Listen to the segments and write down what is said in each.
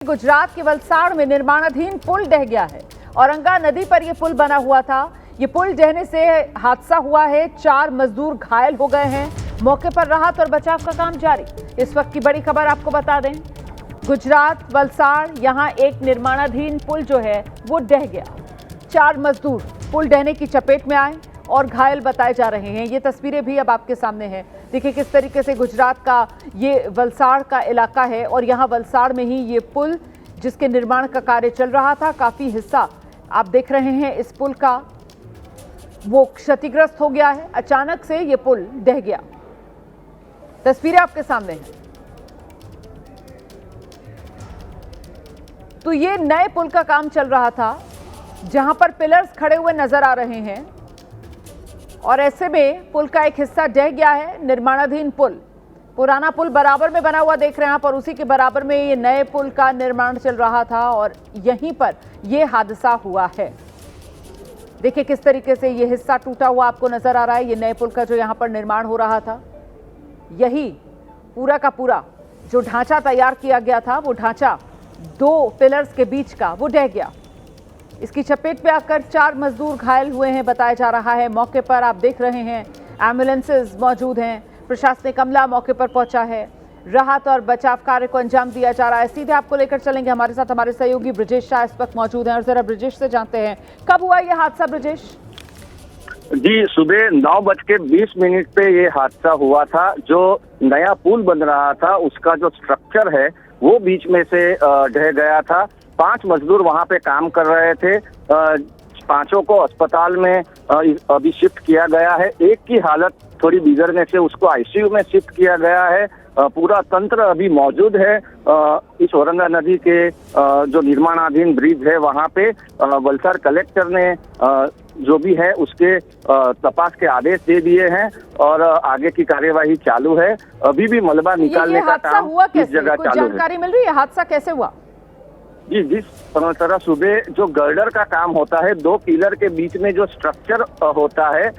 गुजरात के वलसाड़ में निर्माणाधीन पुल ढह गया है। औरंगा नदी पर यह पुल बना हुआ था। ये पुल ढहने से हादसा हुआ है। 4 मजदूर घायल हो गए हैं। मौके पर राहत और बचाव का काम जारी। इस वक्त की बड़ी खबर आपको बता दें, गुजरात वलसाड़ यहां एक निर्माणाधीन पुल जो है वो ढह गया। 4 मजदूर पुल ढहने की चपेट में आए और घायल बताए जा रहे हैं। ये तस्वीरें भी अब आपके सामने हैं। देखिए किस तरीके से गुजरात का ये वलसाड़ का इलाका है और यहाँ वलसाड़ में ही ये पुल जिसके निर्माण का कार्य चल रहा था, काफ़ी हिस्सा आप देख रहे हैं इस पुल का वो क्षतिग्रस्त हो गया है। अचानक से ये पुल ढह गया। तस्वीरें आपके सामने हैं। तो ये नए पुल का काम चल रहा था जहां पर पिलर्स खड़े हुए नजर आ रहे हैं और ऐसे में पुल का एक हिस्सा ढह गया है। निर्माणाधीन पुल, पुराना पुल बराबर में बना हुआ देख रहे हैं आप और उसी के बराबर में ये नए पुल का निर्माण चल रहा था और यहीं पर ये हादसा हुआ है। देखिए किस तरीके से ये हिस्सा टूटा हुआ आपको नजर आ रहा है। ये नए पुल का जो यहाँ पर निर्माण हो रहा था, यही पूरा का पूरा जो ढांचा तैयार किया गया था, वो ढांचा 2 पिलर्स के बीच का वो ढह गया। इसकी चपेट में आकर 4 मजदूर घायल हुए हैं बताया जा रहा है। मौके पर आप देख रहे हैं एम्बुलेंसेज मौजूद हैं। प्रशासनिक अमला मौके पर पहुंचा है। राहत और बचाव कार्य को अंजाम दिया जा रहा है। सीधे आपको लेकर चलेंगे, हमारे साथ हमारे सहयोगी ब्रिजेश शाह इस वक्त मौजूद हैं और जरा ब्रिजेश से जानते हैं कब हुआ यह हादसा। ब्रिजेश जी, सुबह 9:20 पे ये हादसा हुआ था। जो नया पुल बन रहा था उसका जो स्ट्रक्चर है वो बीच में से ढह गया था। 5 मजदूर वहां पे काम कर रहे थे। 5 को अस्पताल में अभी शिफ्ट किया गया है। एक की हालत थोड़ी बिगड़ने से उसको आईसीयू में शिफ्ट किया गया है। पूरा तंत्र अभी मौजूद है इस औरंगा नदी के जो निर्माणाधीन ब्रिज है वहां पे। वलसाड़ कलेक्टर ने जो भी है उसके तपास के आदेश दे दिए हैं और आगे की कार्यवाही चालू है। अभी भी मलबा निकालने का काम इस जगह चालू है। जानकारी मिल रही है हादसा कैसे हुआ? जी, जिस तरह सुबह जो गर्डर का काम होता है, 2 पिलर के बीच में जो स्ट्रक्चर होता है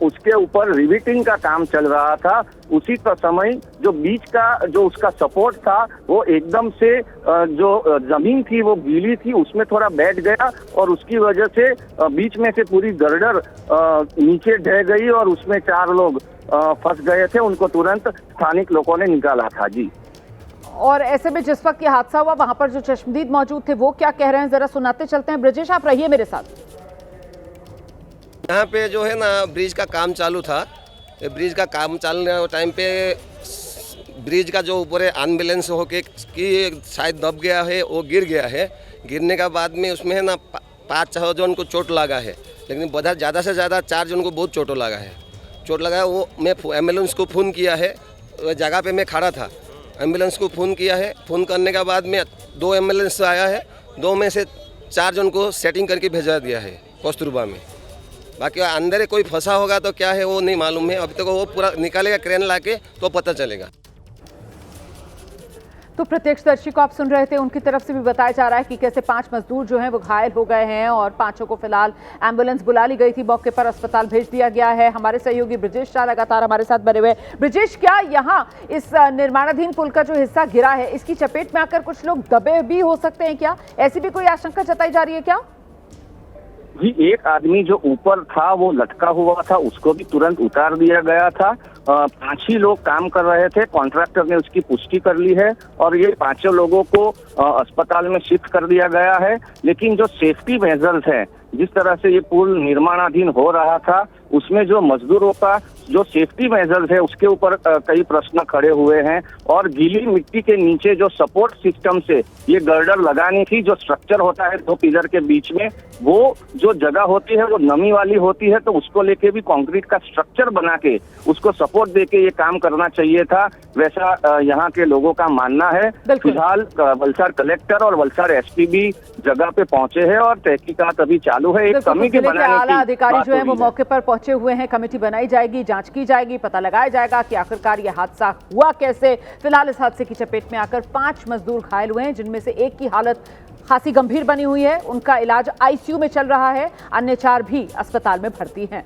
उसके ऊपर रिविटिंग का काम चल रहा था। उसी का समय जो बीच का जो उसका सपोर्ट था वो एकदम से जो जमीन थी वो गीली थी, उसमें थोड़ा बैठ गया और उसकी वजह से बीच में से पूरी गर्डर नीचे ढह गई और उसमें 4 लोग फंस गए थे। उनको तुरंत स्थानिक लोगों ने निकाला था। जी, और ऐसे में जिस वक्त ये हादसा हुआ वहां पर जो चश्मदीद मौजूद थे वो क्या कह रहे हैं, जरा सुनाते चलते हैं। ब्रिजेश आप रहिए मेरे साथ। यहाँ पे जो है ना ब्रिज का काम चालू था। ब्रिज का काम चलने टाइम पे ब्रिज का जो ऊपर है एम्बुलेंस होके कि शायद दब गया है, वो गिर गया है। गिरने का बाद में उसमें है ना 5-6 जन को चोट लगा है, लेकिन बहुत ज़्यादा से ज़्यादा 4 जन को बहुत चोट लगा है। चोट लगा है वो मैं एम्बुलेंस को फ़ोन किया है। जगह पे मैं खड़ा था, एम्बुलेंस को फ़ोन किया है। फ़ोन करने के बाद में 2 एम्बुलेंस आया है। 2 में से 4 जन को सेटिंग करके भेजा दिया है कस्तूरबा में। बाकी अंदर कोई फंसा होगा तो क्या है वो नहीं मालूम है। अभी तक वो पूरा निकालेगा क्रेन लाके तो पता चलेगा। तो प्रत्यक्षदर्शी को आप सुन रहे थे, उनकी तरफ से भी बताया जा रहा है कि कैसे 5 मजदूर जो हैं वो घायल हो गए हैं और 5 को फिलहाल एम्बुलेंस बुला ली गई थी, मौके पर अस्पताल भेज दिया गया है। हमारे सहयोगी ब्रिजेश शाह लगातार हमारे साथ बने हुए। ब्रिजेश, क्या यहाँ इस निर्माणाधीन पुल का जो हिस्सा गिरा है इसकी चपेट में आकर कुछ लोग दबे भी हो सकते हैं क्या? ऐसी भी कोई आशंका जताई जा रही है क्या? जी, एक आदमी जो ऊपर था वो लटका हुआ था, उसको भी तुरंत उतार दिया गया था। 5 ही लोग काम कर रहे थे। कॉन्ट्रैक्टर ने उसकी पुष्टि कर ली है और ये 5 लोगों को अस्पताल में शिफ्ट कर दिया गया है। लेकिन जो सेफ्टी मेजर्स हैं, जिस तरह से ये पुल निर्माणाधीन हो रहा था उसमें जो मजदूरों का जो सेफ्टी मेजर्स है उसके ऊपर कई प्रश्न खड़े हुए हैं। और गीली मिट्टी के नीचे जो सपोर्ट सिस्टम से ये गर्डर लगानी थी, जो स्ट्रक्चर होता है 2 पिलर के बीच में, वो जो जगह होती है वो नमी वाली होती है, तो उसको लेके भी कंक्रीट का स्ट्रक्चर बना के उसको सपोर्ट देके ये काम करना चाहिए था, वैसा यहाँ के लोगों का मानना है। फिलहाल वलसाड़ कलेक्टर और वलसाड़ एसपी भी जगह पे पहुंचे हैं और तहकीकात अभी चालू है। एक कमेटी बनाने की आला अधिकारी जो है वो मौके पर पहुंचे हुए हैं। कमेटी बनाई जाएगी, जांच की जाएगी, पता लगाया जाएगा कि आखिरकार ये हादसा हुआ कैसे। फिलहाल इस हादसे की चपेट में आकर 5 मजदूर घायल हुए हैं, जिनमें से एक की हालत खासी गंभीर बनी हुई है। उनका इलाज आईसीयू में चल रहा है। अन्य 4 भी अस्पताल में भर्ती हैं।